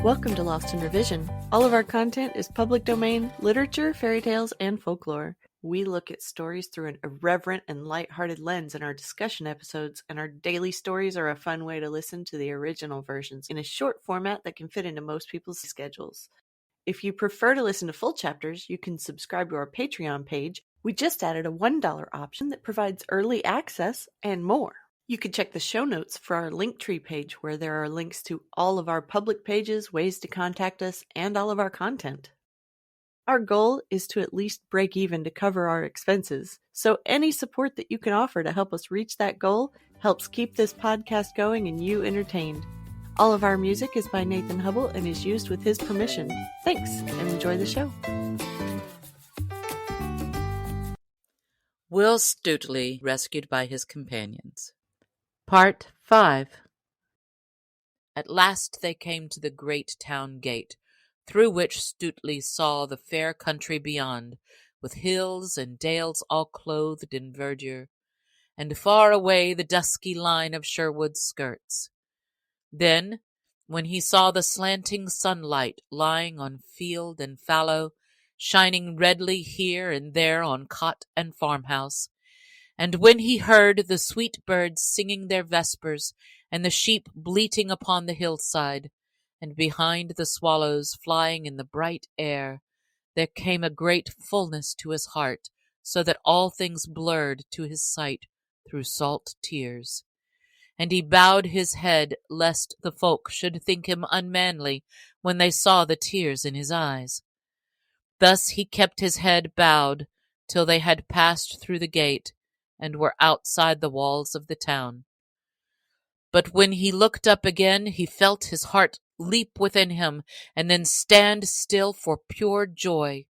Welcome to Lost in Revision. All of our content is public domain, literature, fairy tales, and folklore. We look at stories through an irreverent and lighthearted lens in our discussion episodes, and our daily stories are a fun way to listen to the original versions in a short format that can fit into most people's schedules. If you prefer to listen to full chapters, you can subscribe to our Patreon page. We just added a $1 option that provides early access and more. You can check the show notes for our Linktree page where there are links to all of our public pages, ways to contact us, and all of our content. Our goal is to at least break even to cover our expenses, so any support that you can offer to help us reach that goal helps keep this podcast going and you entertained. All of our music is by Nathan Hubble and is used with his permission. Thanks, and enjoy the show. Will Stutely rescued by his companions. Part 5. At last they came to the great town gate, through which Stutely saw the fair country beyond, with hills and dales all clothed in verdure, and far away the dusky line of Sherwood's skirts. Then, when he saw the slanting sunlight lying on field and fallow, shining redly here and there on cot and farmhouse, and when he heard the sweet birds singing their vespers, and the sheep bleating upon the hillside, and behind the swallows flying in the bright air, there came a great fullness to his heart, so that all things blurred to his sight through salt tears. And he bowed his head, lest the folk should think him unmanly when they saw the tears in his eyes. Thus he kept his head bowed till they had passed through the gate, and were outside the walls of the town. But when he looked up again, he felt his heart leap within him, and then stand still for pure joy,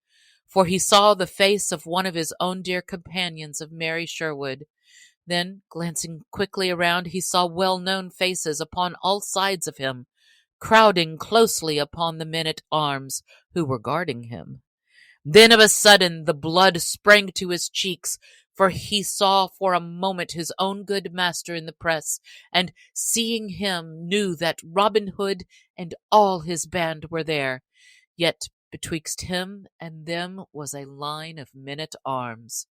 for he saw the face of one of his own dear companions of Mary Sherwood. Then, glancing quickly around, he saw well-known faces upon all sides of him, crowding closely upon the men-at-arms who were guarding him. Then of a sudden the blood sprang to his cheeks, for he saw for a moment his own good master in the press, and seeing him knew that Robin Hood and all his band were there. Yet betwixt him and them was a line of men-at-arms.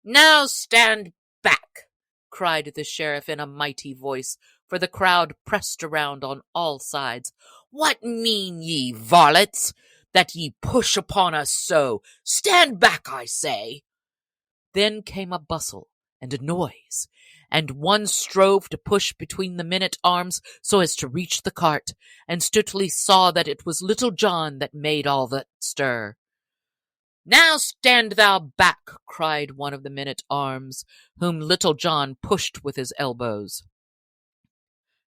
"Now stand back!" cried the sheriff in a mighty voice, for the crowd pressed around on all sides. "What mean ye, varlets, that ye push upon us so? Stand back, I say!" Then came a bustle and a noise, and one strove to push between the men-at-arms so as to reach the cart, and Stutely saw that it was Little John that made all that stir. "Now stand thou back!" cried one of the men-at-arms, whom Little John pushed with his elbows.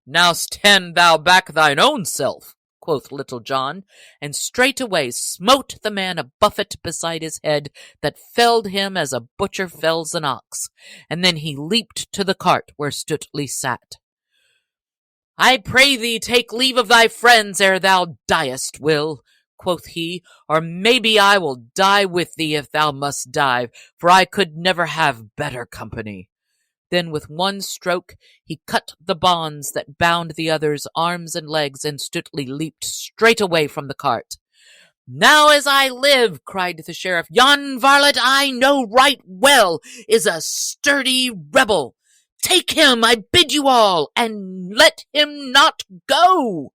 "Now stand thou back thine own self," quoth Little John, and straightway smote the man a buffet beside his head that felled him as a butcher fells an ox, and then he leaped to the cart where Stutely sat. "I pray thee take leave of thy friends ere thou diest, Will," quoth he, "or maybe I will die with thee if thou must die, for I could never have better company." Then with one stroke he cut the bonds that bound the other's arms and legs, and Stutely leaped straight away from the cart. "Now as I live," cried the sheriff, "yon varlet I know right well is a sturdy rebel. Take him, I bid you all, and let him not go."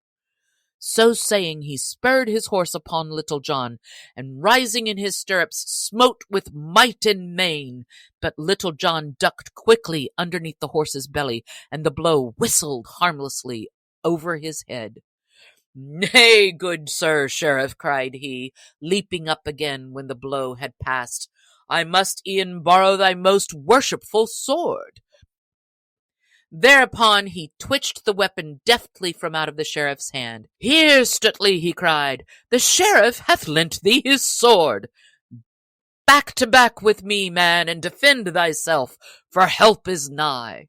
So saying, he spurred his horse upon Little John, and rising in his stirrups, smote with might and main. But Little John ducked quickly underneath the horse's belly, and the blow whistled harmlessly over his head. "Nay, good sir sheriff," cried he, leaping up again when the blow had passed, "I must e'en borrow thy most worshipful sword." Thereupon he twitched the weapon deftly from out of the sheriff's hand. "Here, Stutely," he cried, "the sheriff hath lent thee his sword. Back to back with me, man, and defend thyself, for help is nigh."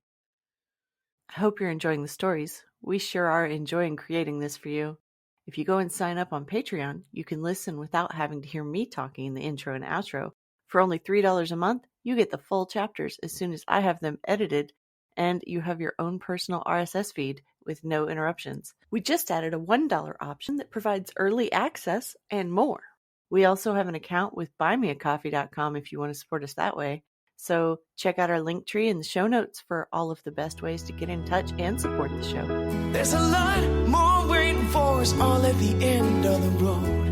I hope you're enjoying the stories. We sure are enjoying creating this for you. If you go and sign up on Patreon, you can listen without having to hear me talking in the intro and outro. For only $3 a month, you get the full chapters as soon as I have them edited, and you have your own personal RSS feed with no interruptions. We just added a $1 option that provides early access and more. We also have an account with buymeacoffee.com if you want to support us that way. So check out our link tree in the show notes for all of the best ways to get in touch and support the show. There's a lot more waiting for us all at the end of the road.